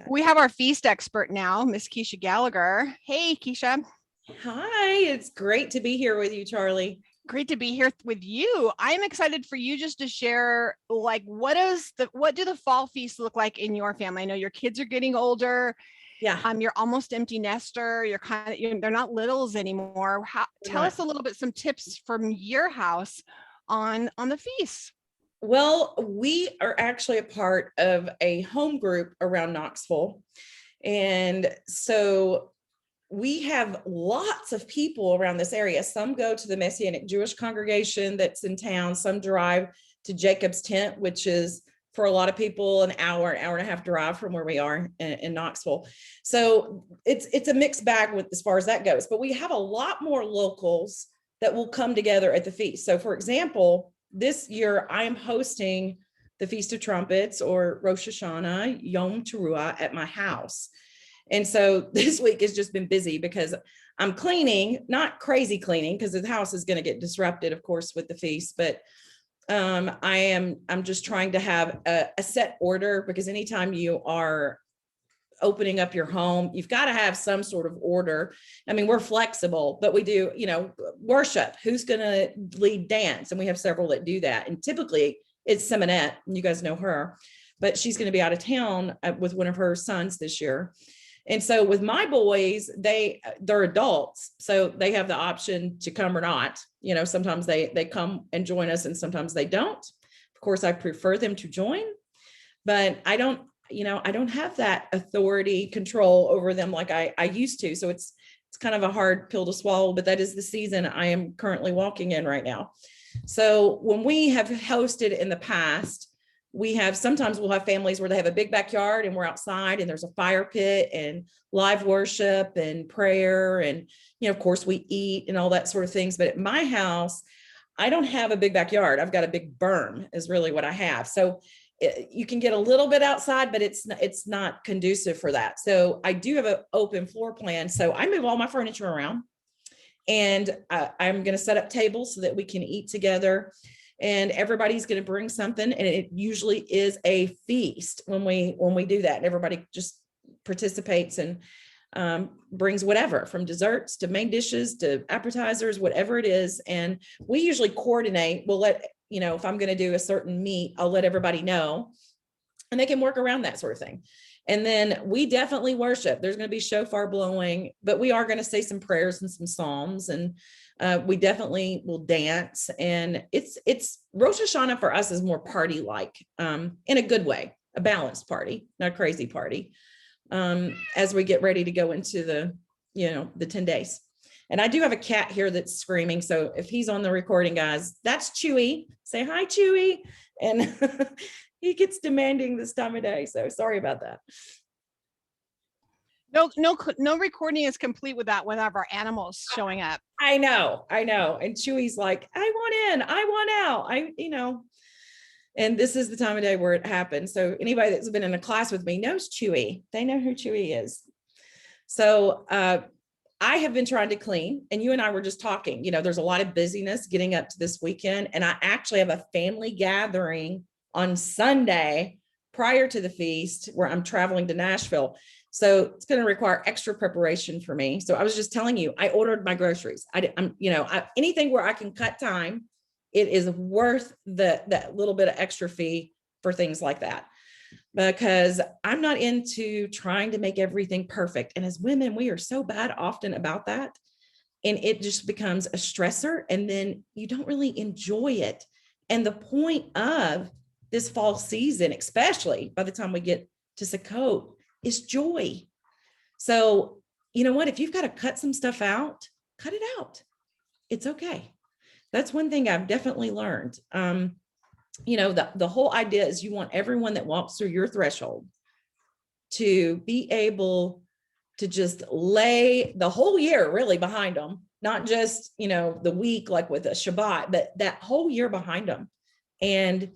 We have our feast expert now, Miss Kisha Gallagher. Hey, Kisha. Hi, it's great to be here with you, Charlie. Great to be here with you. I'm excited for you just to share, like, what do the fall feasts look like in your family? I know your kids are getting older. Yeah, You're almost empty nester. You're kind of, they're not littles anymore. we're Tell not. us a little bit, some tips from your house on the feast. Well, we are actually a part of a home group around Knoxville. And so we have lots of people around this area. Some go to the Messianic Jewish congregation that's in town. Some drive to Jacob's Tent, which is for a lot of people an hour and a half drive from where we are in Knoxville. So it's a mixed bag with as far as that goes. But we have a lot more locals that will come together at the feast. So for example, this year I am hosting the Feast of Trumpets, or Rosh Hashanah, Yom Teruah, at my house. And so this week has just been busy because I'm cleaning, not crazy cleaning, because the house is going to get disrupted, of course, with the feast. But I'm just trying to have a set order, because anytime you are opening up your home, you've got to have some sort of order. I mean, we're flexible, but we do, worship. Who's going to lead dance? And we have several that do that. And typically it's Simonette, and you guys know her, but she's going to be out of town with one of her sons this year. And so with my boys, they're adults, so they have the option to come or not. Sometimes they come and join us, and sometimes they don't. Of course, I prefer them to join, but I don't have that authority control over them like I used to. So it's kind of a hard pill to swallow, but that is the season I am currently walking in right now. So when we have hosted in the past, sometimes we'll have families where they have a big backyard and we're outside and there's a fire pit and live worship and prayer. And, of course we eat and all that sort of things. But at my house, I don't have a big backyard. I've got a big berm is really what I have. So you can get a little bit outside, but it's not conducive for that. So I do have an open floor plan. So I move all my furniture around, and I'm going to set up tables so that we can eat together. And everybody's going to bring something, and it usually is a feast when we do that. And everybody just participates and brings whatever, from desserts to main dishes to appetizers, whatever it is. And we usually coordinate. We'll let, if I'm going to do a certain meat, I'll let everybody know, and they can work around that sort of thing. And then we definitely worship. There's going to be shofar blowing, but we are going to say some prayers and some psalms, and we definitely will dance. And it's Rosh Hashanah for us is more party like, in a good way, a balanced party, not a crazy party, as we get ready to go into the 10 days. And I do have a cat here that's screaming. So if he's on the recording, guys, that's Chewy. Say hi, Chewy. And he gets demanding this time of day. So sorry about that. No recording is complete without one of our animals showing up. I know. And Chewy's like, I want in, I want out. And this is the time of day where it happens. So anybody that's been in a class with me knows Chewy. They know who Chewy is. So I have been trying to clean, and you and I were just talking, there's a lot of busyness getting up to this weekend. And I actually have a family gathering on Sunday prior to the feast where I'm traveling to Nashville. So it's going to require extra preparation for me. So I was just telling you, I ordered my groceries. Anything where I can cut time, it is worth that little bit of extra fee for things like that, because I'm not into trying to make everything perfect. And as women, we are so bad often about that. And it just becomes a stressor, and then you don't really enjoy it. And the point of this fall season, especially by the time we get to Sukkot, is joy. So, you know what? If you've got to cut some stuff out, cut it out. It's okay. That's one thing I've definitely learned. The whole idea is you want everyone that walks through your threshold to be able to just lay the whole year really behind them, not just, the week, like with a Shabbat, but that whole year behind them. And,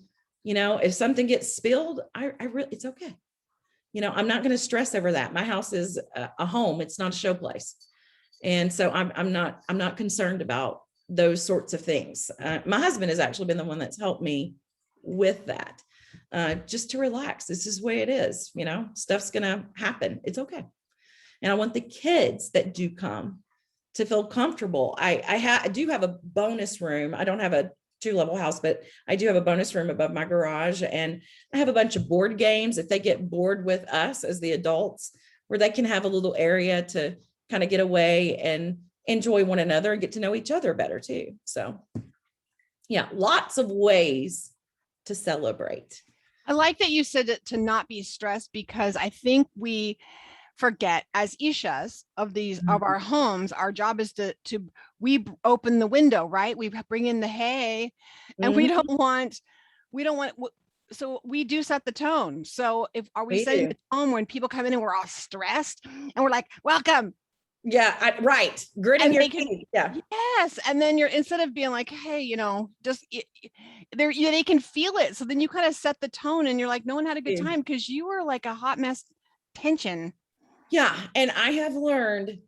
if something gets spilled, it's okay. I'm not going to stress over that. My house is a home. It's not a show place. And so I'm not concerned about those sorts of things. My husband has actually been the one that's helped me with that. just to relax. This is the way it is. Stuff's going to happen. It's okay. And I want the kids that do come to feel comfortable. I do have a bonus room. I don't have a 2-level house, but I do have a bonus room above my garage. And I have a bunch of board games if they get bored with us as the adults, where they can have a little area to kind of get away and enjoy one another and get to know each other better too. So yeah, lots of ways to celebrate. I like that you said it, to not be stressed, because I think we forget, as Ishas of our homes, our job is to we open the window, right? We bring in the hay, and we don't want, so we do set the tone. So if are we setting the tone when people come in and we're all stressed and we're like, welcome. Yeah, right. Gritting your teeth. Yeah. Yes. And then you're, instead of being like, hey, just they can feel it. So then you kind of set the tone and you're like, no one had a good time because you were like a hot mess tension. Yeah. And I have learned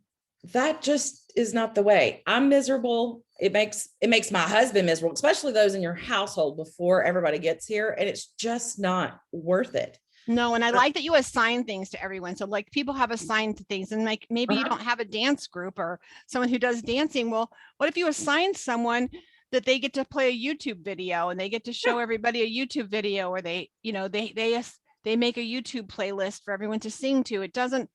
that just is not the way. I'm miserable. It makes my husband miserable, especially those in your household before everybody gets here. And it's just not worth it. No, and I like that you assign things to everyone. So like people have assigned to things, and like maybe you don't have a dance group or someone who does dancing. Well, what if you assign someone that they get to play a YouTube video and they get to show everybody a YouTube video, or they make a YouTube playlist for everyone to sing to. It doesn't,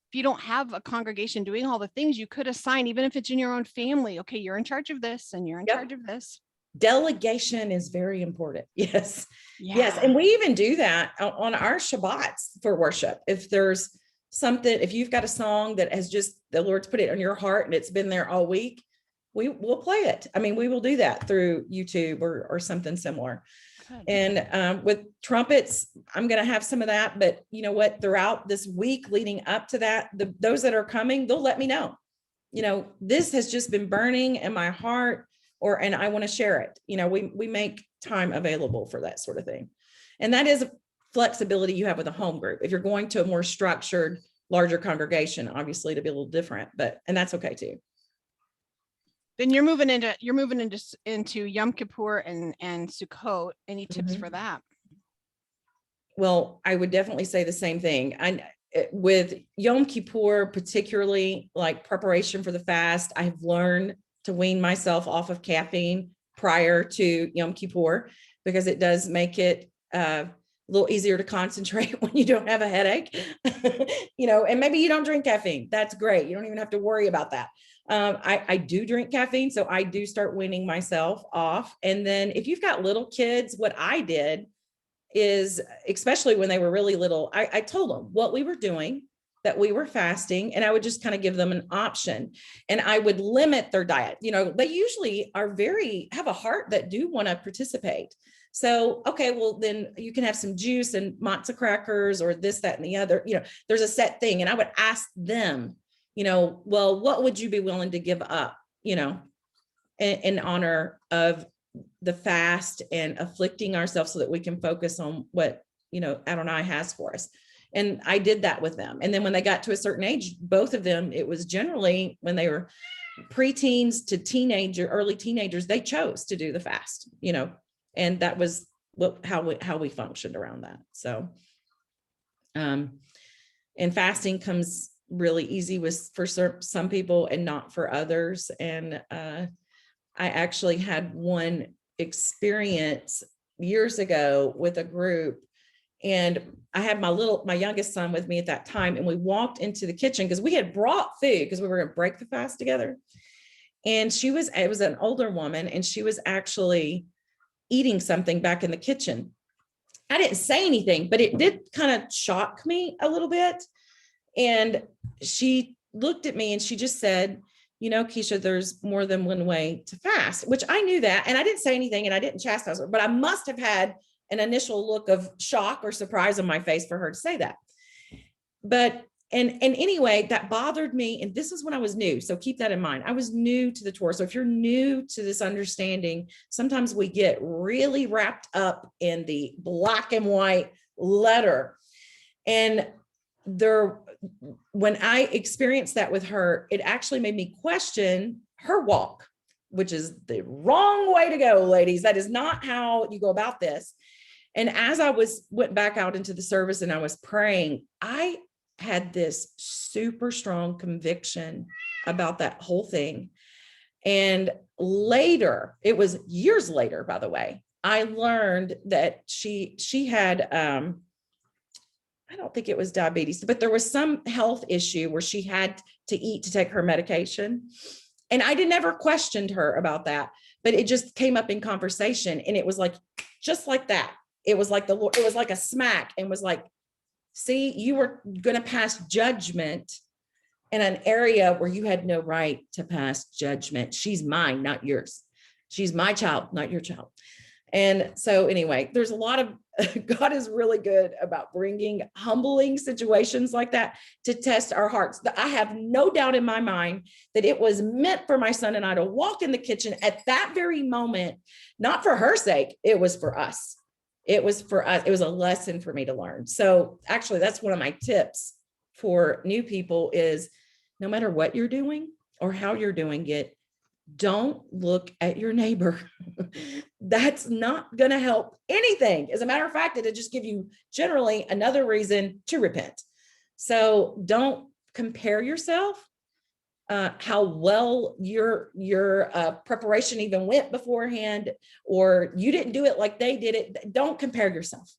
if you don't have a congregation doing all the things, you could assign, even if it's in your own family, okay, you're in charge of this and you're in charge of this. Delegation is very important. Yes. Yeah. Yes. And we even do that on our Shabbats for worship. If there's something, if you've got a song that has just, the Lord's put it on your heart and it's been there all week, we will play it. I mean, we will do that through YouTube or something similar. Good. And with trumpets, I'm going to have some of that, but you know what, throughout this week leading up to that, those that are coming, they'll let me know, this has just been burning in my heart, and I want to share it. We make time available for that sort of thing. And that is a flexibility you have with a home group. If you're going to a more structured, larger congregation, obviously to be a little different, and that's okay too. Then you're moving into Yom Kippur and Sukkot. Any tips for that? Well, I would definitely say the same thing. With Yom Kippur, particularly like preparation for the fast, I have learned to wean myself off of caffeine prior to Yom Kippur, because it does make it a little easier to concentrate when you don't have a headache, and maybe you don't drink caffeine. That's great. You don't even have to worry about that. I do drink caffeine, so I do start weaning myself off. And then if you've got little kids, what I did is, especially when they were really little, I told them what we were doing, that we were fasting, and I would just kind of give them an option, and I would limit their diet. They usually have a heart that do want to participate. So, okay, well then you can have some juice and matzo crackers or this, that, and the other, there's a set thing. And I would ask them, well, what would you be willing to give up, in honor of the fast and afflicting ourselves so that we can focus on what, Adonai has for us. And I did that with them. And then when they got to a certain age, both of them, it was generally when they were preteens to early teenagers, they chose to do the fast, and that was how we functioned around that. So, and fasting comes really easy for some people and not for others. And I actually had one experience years ago with a group, and I had my youngest son with me at that time. And we walked into the kitchen because we had brought food because we were going to break the fast together. And it was an older woman, and she was actually eating something back in the kitchen. I didn't say anything, but it did kind of shock me a little bit. And she looked at me and she just said, Kisha, there's more than one way to fast, which I knew that. And I didn't say anything and I didn't chastise her, but I must have had an initial look of shock or surprise on my face for her to say that. But, and anyway, that bothered me. And this is when I was new. So keep that in mind. I was new to the Torah. So if you're new to this understanding, sometimes we get really wrapped up in the black and white letter. And when I experienced that with her, it actually made me question her walk, which is the wrong way to go, ladies. That is not how you go about this. And as I went back out into the service and I was praying, I had this super strong conviction about that whole thing. And later, it was years later, by the way, I learned that she had, I don't think it was diabetes, but there was some health issue where she had to eat to take her medication. And I never questioned her about that, but it just came up in conversation. And it was like, just like that. It was like it was like a smack, and was like, see, you were going to pass judgment in an area where you had no right to pass judgment. She's mine, not yours. She's my child, not your child. And so anyway, there's a lot of, God is really good about bringing humbling situations like that to test our hearts. I have no doubt in my mind that it was meant for my son and I to walk in the kitchen at that very moment, not for her sake, it was for us. It was for us. It was a lesson for me to learn. So actually, that's one of my tips for new people is no matter what you're doing or how you're doing it, don't look at your neighbor. That's not going to help anything. As a matter of fact, it'll just give you generally another reason to repent. So don't compare yourself, how well your preparation even went beforehand, or you didn't do it like they did it. Don't compare yourself,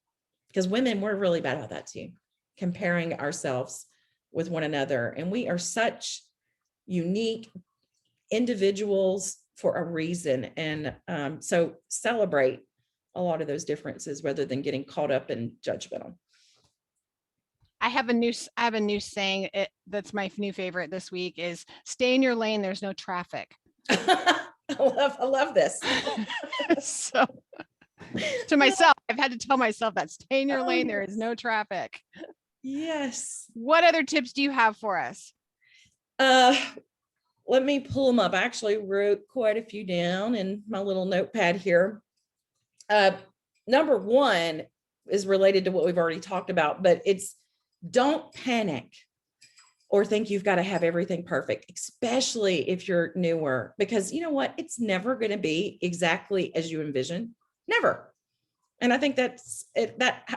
because women, we're really bad about that too, comparing ourselves with one another. And we are such unique individuals for a reason. And so celebrate a lot of those differences rather than getting caught up in judgmental. I have a new saying that's my new favorite this week is stay in your lane. There's no traffic. I love this. So to myself, I've had to tell myself that stay in your lane. There is no traffic. Yes. What other tips do you have for us? Let me pull them up. I actually wrote quite a few down in my little notepad here. Number one is related to what we've already talked about, but it's don't panic or think you've got to have everything perfect, especially if you're newer, because you know what? It's never going to be exactly as you envision. Never. And I think that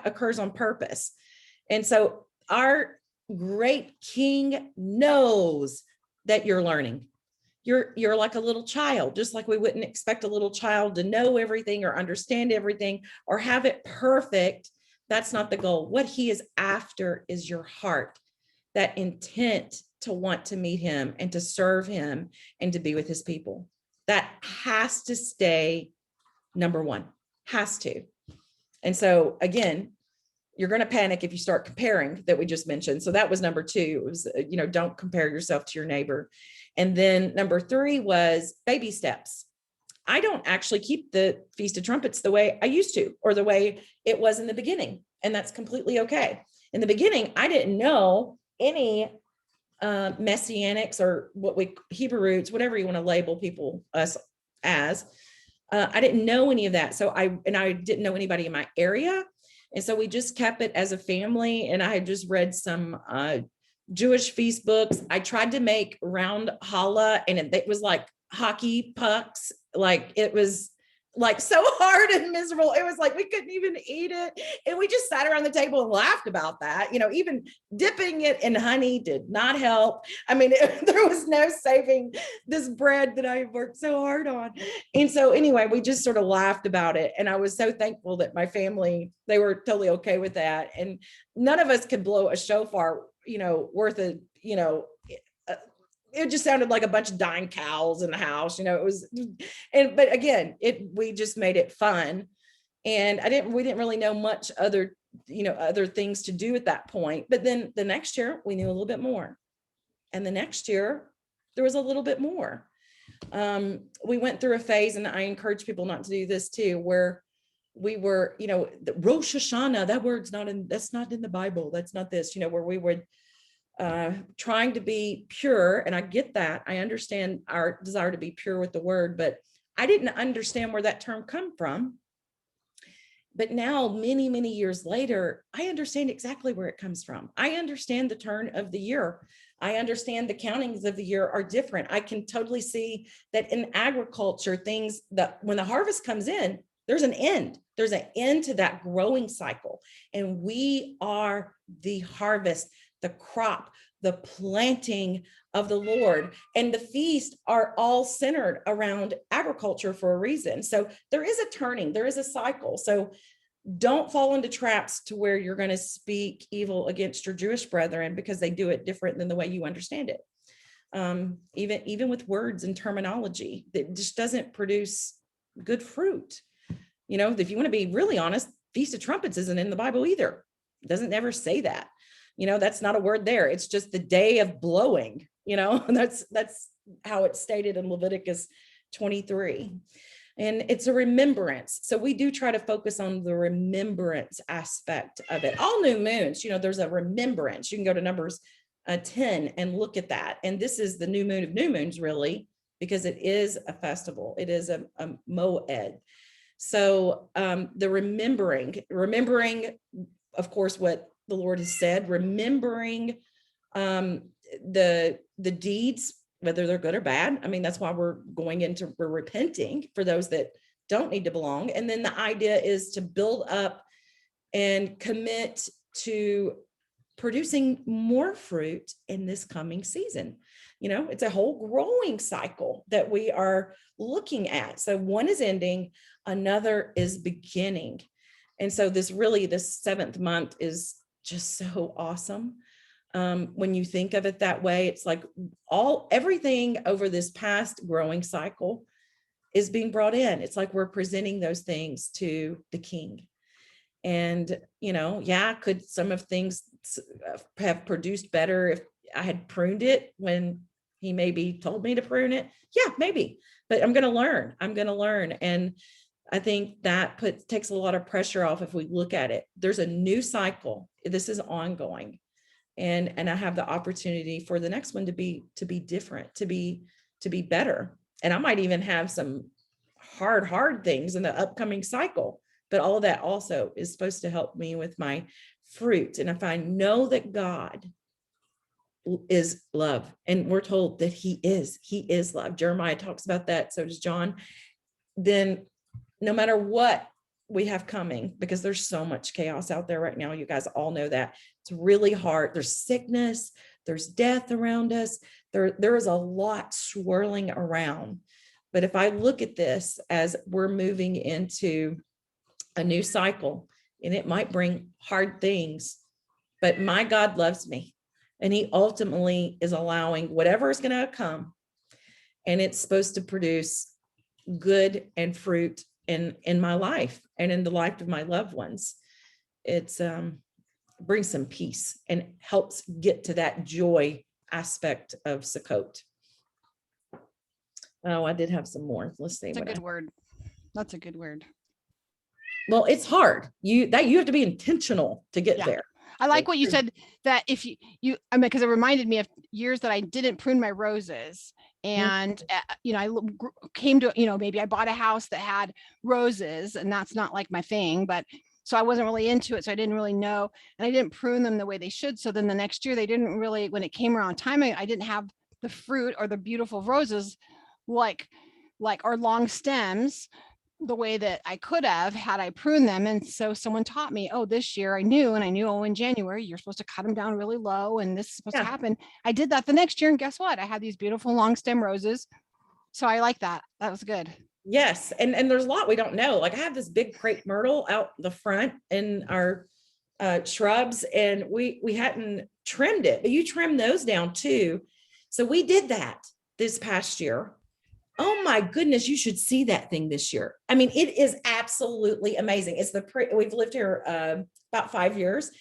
occurs on purpose. And so our great King knows that you're learning. You're like a little child, just like we wouldn't expect a little child to know everything or understand everything or have it perfect. That's not the goal. What he is after is your heart, that intent to want to meet him and to serve him and to be with his people. That has to stay number one, has to. And so again, you're going to panic if you start comparing, that we just mentioned. So that was number two. It was, don't compare yourself to your neighbor. And then number three was baby steps. I don't actually keep the Feast of Trumpets the way I used to, or the way it was in the beginning. And that's completely okay. In the beginning, I didn't know any messianics or Hebrew roots, whatever you want to label us as. I didn't know any of that. So I didn't know anybody in my area. And so we just kept it as a family. And I had just read some Jewish feast books. I tried to make round challah, and it was like hockey pucks. Like it was like so hard and miserable. It was like we couldn't even eat it. And we just sat around the table and laughed about that. Even dipping it in honey did not help. I mean, there was no saving this bread that I worked so hard on. And so anyway, we just sort of laughed about it. And I was so thankful that my family, they were totally okay with that. And none of us could blow a shofar, worth of, it just sounded like a bunch of dying cows in the house, but again, we just made it fun. And we didn't really know much other things to do at that point. But then the next year we knew a little bit more. And the next year there was a little bit more. We went through a phase, and I encourage people not to do this too, where we were, the Rosh Hashanah, that's not in the Bible. That's not this, where we would, trying to be pure. And I get that. I understand our desire to be pure with the word, but I didn't understand where that term come from. But now, many, many years later, I understand exactly where it comes from. I understand the turn of the year. I understand the countings of the year are different. I can totally see that in agriculture, things that when the harvest comes in, there's an end. There's an end to that growing cycle. And we are the harvest, the crop, the planting of the Lord. And the feast are all centered around agriculture for a reason. So there is a turning, there is a cycle. So don't fall into traps to where you're going to speak evil against your Jewish brethren because they do it different than the way you understand it. Even with words and terminology, that just doesn't produce good fruit. You know, if you want to be really honest, Feast of Trumpets isn't in the Bible either. It doesn't ever say that. You know, that's not a word there. It's just the day of blowing, you know, and that's how it's stated in Leviticus 23. And it's a remembrance. So we do try to focus on the remembrance aspect of it. All new moons, you know, there's a remembrance. You can go to Numbers 10 and look at that. And this is the new moon of new moons, really, because it is a festival. It is a moed. So the remembering, of course, what the Lord has said, remembering the deeds, whether they're good or bad. I mean, that's why we're repenting for those that don't need to belong. And then the idea is to build up and commit to producing more fruit in this coming season. You know, it's a whole growing cycle that we are looking at. So one is ending, another is beginning. And so this 7th month is just so awesome. When you think of it that way, it's like everything over this past growing cycle is being brought in. It's like we're presenting those things to the King. And, you know, yeah, could some of things have produced better if I had pruned it when he maybe told me to prune it? Yeah, maybe, but I'm going to learn. And I think that takes a lot of pressure off. If we look at it, there's a new cycle. This is ongoing. And I have the opportunity for the next one to be different, to be better. And I might even have some hard things in the upcoming cycle, but all of that also is supposed to help me with my fruit. And if I know that God is love, and we're told that he is love. Jeremiah talks about that. So does John. Then no matter what we have coming, because there's so much chaos out there right now. You guys all know that. It's really hard. There's sickness, there's death around us. There is a lot swirling around. But if I look at this as we're moving into a new cycle, and it might bring hard things, but my God loves me. And he ultimately is allowing whatever is going to come. And it's supposed to produce good and fruit in my life and in the life of my loved ones. It's brings some peace and helps get to that joy aspect of Sukkot. Oh, I did have some more. Let's see. That's a good word. That's a good word. Well, it's hard. You have to be intentional to get there. I like what you said, that if I mean, because it reminded me of years that I didn't prune my roses. And, you know, I came to, you know, maybe I bought a house that had roses, and that's not like my thing, but so I wasn't really into it. So I didn't really know, and I didn't prune them the way they should. So then the next year they didn't really, when it came around time, I didn't have the fruit or the beautiful roses, like our long stems, the way that I could have had I pruned them. And so someone taught me, oh, this year I knew, oh, in January, you're supposed to cut them down really low, and this is supposed to happen. I did that the next year, and guess what? I had these beautiful long stem roses. So I like that. That was good. Yes. And there's a lot we don't know. Like I have this big crepe myrtle out the front in our shrubs, and we hadn't trimmed it, but you trim those down too. So we did that this past year. Oh my goodness, you should see that thing this year. I mean, it is absolutely amazing. It's we've lived here about 5 years,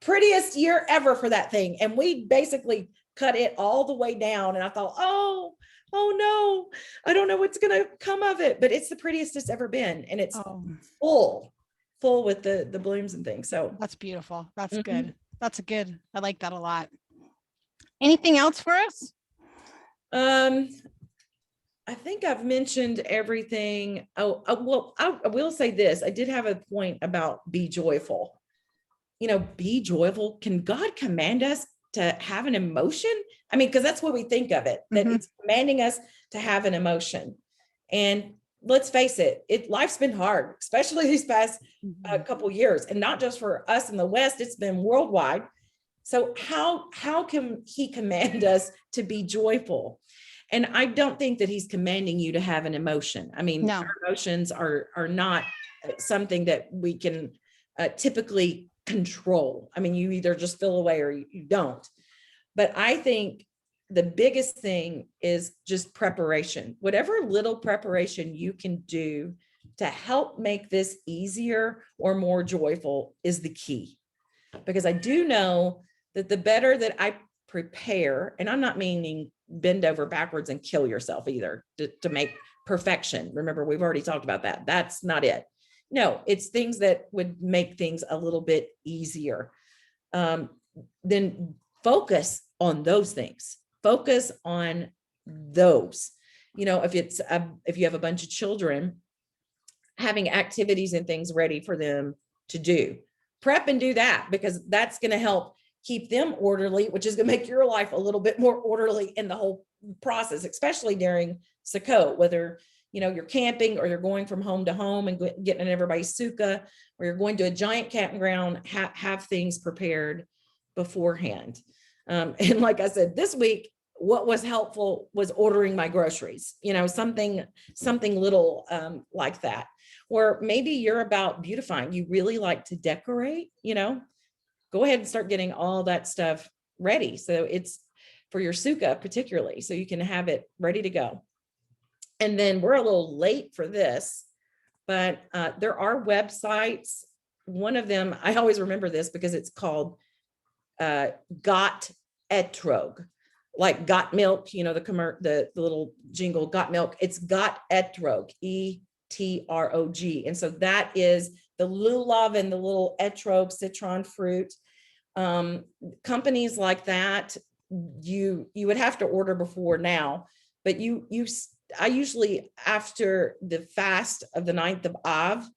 prettiest year ever for that thing. And we basically cut it all the way down. And I thought, oh no, I don't know what's going to come of it, but it's the prettiest it's ever been. And it's full with the blooms and things. So that's beautiful. That's good. That's good. I like that a lot. Anything else for us? I think I've mentioned everything. Well, I will say this. I did have a point about be joyful. You know, be joyful. Can God command us to have an emotion? I mean, because that's what we think of it, that it's commanding us to have an emotion. And let's face it, life's been hard, especially these past Mhm. couple years, and not just for us in the West, it's been worldwide. So how can he command us to be joyful? And I don't think that he's commanding you to have an emotion. I mean, No. our emotions are not something that we can typically control. I mean, you either just feel away or you don't. But I think the biggest thing is just preparation. Whatever little preparation you can do to help make this easier or more joyful is the key. Because I do know that the better that I prepare, and I'm not meaning bend over backwards and kill yourself either to make perfection. Remember, we've already talked about that. That's not it. No, it's things that would make things a little bit easier. Then focus on those things. Focus on those. You know, if you have a bunch of children, having activities and things ready for them to do. Prep and do that, because that's going to help keep them orderly, which is going to make your life a little bit more orderly in the whole process, especially during Sukkot, whether you're camping or you're going from home to home and getting in everybody's sukkah, or you're going to a giant campground. Have things prepared beforehand. And like I said, this week, what was helpful was ordering my groceries, something little like that. Or maybe you're about beautifying. You really like to decorate, go ahead and start getting all that stuff ready. So it's for your sukkah particularly, so you can have it ready to go. And then we're a little late for this, but there are websites. One of them, I always remember this because it's called Got Etrog, like got milk, the little jingle, got milk. It's Got Etrog, ETROG. And so that is the lulav and the little etrog citron fruit. Companies like that, you would have to order before now, but I usually, after the fast of the 9th of Av,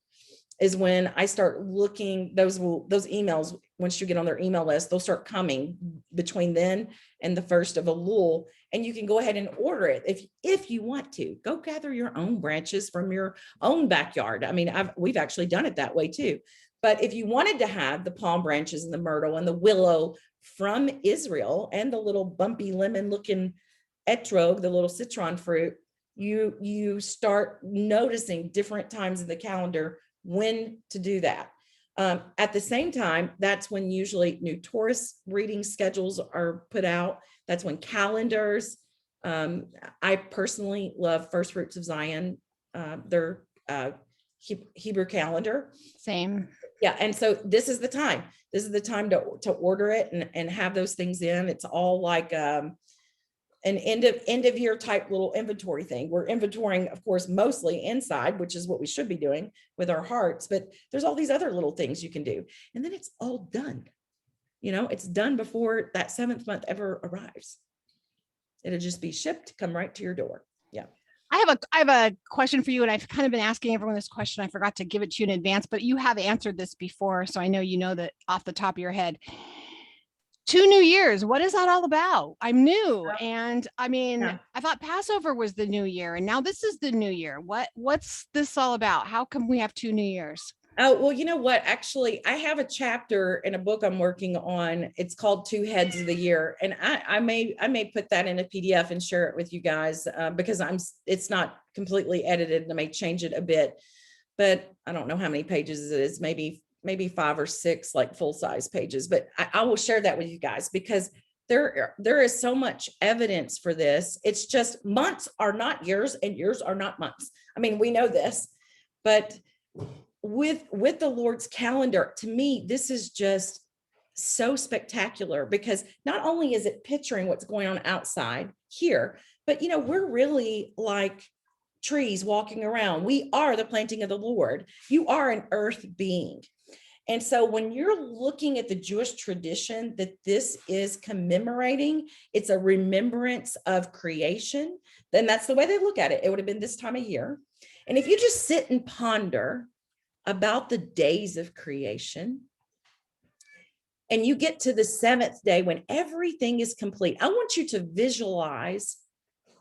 is when I start looking. Those emails, once you get on their email list, they'll start coming between then and the 1st of Elul, and you can go ahead and order it if you want to. Go gather your own branches from your own backyard. I mean, we've actually done it that way too. But if you wanted to have the palm branches and the myrtle and the willow from Israel and the little bumpy lemon looking etrog, the little citron fruit, you start noticing different times in the calendar when to do that. At the same time, that's when usually new Taurus reading schedules are put out. That's when calendars. I personally love First Fruits of Zion, their Hebrew calendar. Same. Yeah, and so this is the time. This is the time to order it and have those things in. It's all like an end of year type little inventory thing. We're inventorying, of course, mostly inside, which is what we should be doing with our hearts, but there's all these other little things you can do. And then it's all done. It's done before that 7th month ever arrives. It'll just be shipped, come right to your door. Yeah. I have a question for you, and I've kind of been asking everyone this question. I forgot to give it to you in advance, but you have answered this before, so I know you know that off the top of your head. 2 New Years, what is that all about? I'm new, and I mean, Yeah. I thought Passover was the new year, and now this is the new year. What's this all about? How come we have 2 New Years? Oh, well, you know what? Actually, I have a chapter in a book I'm working on. It's called 2 Heads of the Year. And I may put that in a PDF and share it with you guys because it's not completely edited, and I may change it a bit, but I don't know how many pages it is, maybe 5 or 6 like full-size pages, but I will share that with you guys because there is so much evidence for this. It's just months are not years and years are not months. I mean, we know this, but with the Lord's calendar, to me, this is just so spectacular because not only is it picturing what's going on outside here, but we're really like trees walking around. We are the planting of the Lord. You are an earth being. And so when you're looking at the Jewish tradition that this is commemorating, it's a remembrance of creation, then that's the way they look at it. It would have been this time of year. And if you just sit and ponder about the days of creation, and you get to the 7th day when everything is complete, I want you to visualize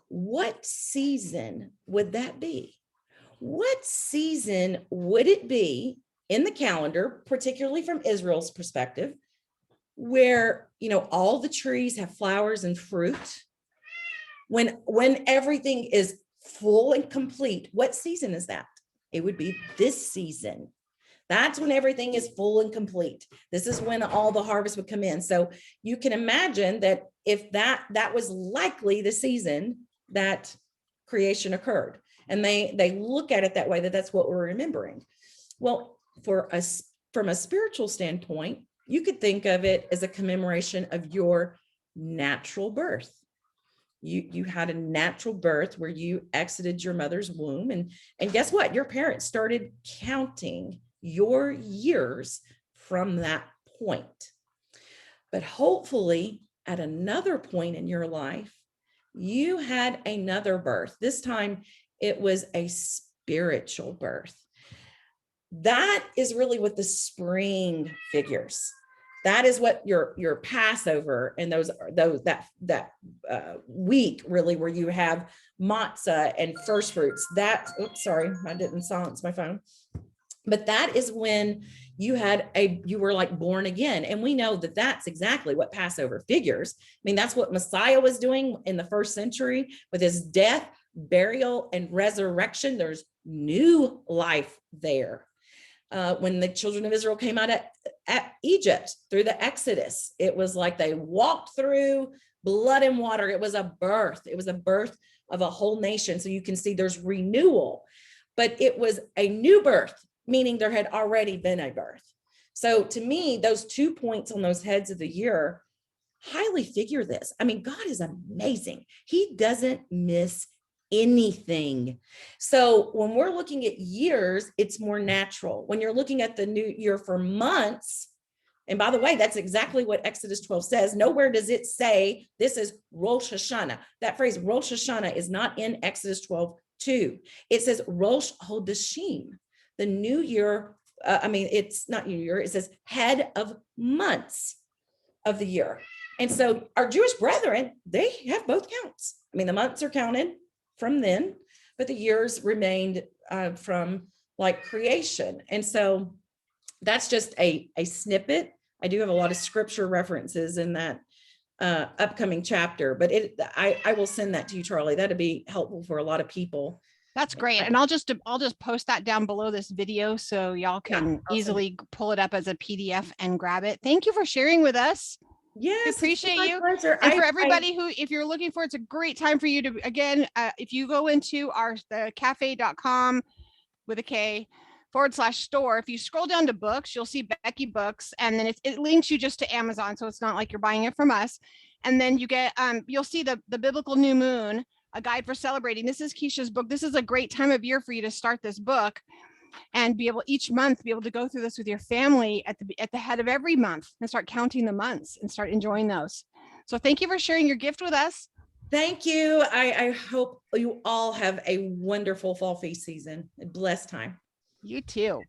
what season would that be? what season would it be in the calendar, particularly from Israel's perspective, where, all the trees have flowers and fruit? When everything is full and complete, what season is that? It would be this season. That's when everything is full and complete. This is when all the harvest would come in. So you can imagine that if that was likely the season that creation occurred, and they look at it that way, that's what we're remembering. Well, for us, from a spiritual standpoint, you could think of it as a commemoration of your natural birth. You had a natural birth where you exited your mother's womb, and guess what? Your parents started counting your years from that point. But hopefully, at another point in your life, you had another birth. This time, it was a spiritual birth. That is really what the spring figures. That is what your Passover and that week really, where you have matzah and first fruits. Sorry, I didn't silence my phone. But that is when you were like born again. And we know that that's exactly what Passover figures. I mean, that's what Messiah was doing in the first century with his death, burial, and resurrection. There's new life there. When the children of Israel came out at Egypt through the Exodus, it was like they walked through blood and water. It was a birth. It was a birth of a whole nation. So you can see there's renewal, but it was a new birth, meaning there had already been a birth. So to me, those 2 points on those heads of the year highly figure this. I mean, God is amazing. He doesn't miss anything. So when we're looking at years, it's more natural. When you're looking at the new year for months, and by the way, that's exactly what Exodus 12 says. Nowhere does it say this is Rosh Hashanah. That phrase Rosh Hashanah is not in Exodus 12:2. It says Rosh Hodeshim, the new year. It's not new year. It says head of months of the year. And so our Jewish brethren, they have both counts. I mean, the months are counted from then, but the years remained from like creation. And so that's just a snippet. I do have a lot of scripture references in that upcoming chapter, but I will send that to you, Charlie. That'd be helpful for a lot of people. That's great. And I'll just post that down below this video so y'all can easily pull it up as a PDF and grab it. Thank you for sharing with us. Yes, we appreciate you. Pleasure. And for everybody who, if you're looking for, it's a great time for you to, again, if you go into the cafe.com with a K/store, if you scroll down to books, you'll see Becky Books, and then it links you just to Amazon. So it's not like you're buying it from us. And then you get, you'll see the Biblical New Moon, a guide for celebrating. This is Kisha's book. This is a great time of year for you to start this book and each month be able to go through this with your family at the head of every month and start counting the months and start enjoying those. So thank you for sharing your gift with us. Thank you. I hope you all have a wonderful fall feast season. A blessed time. You too.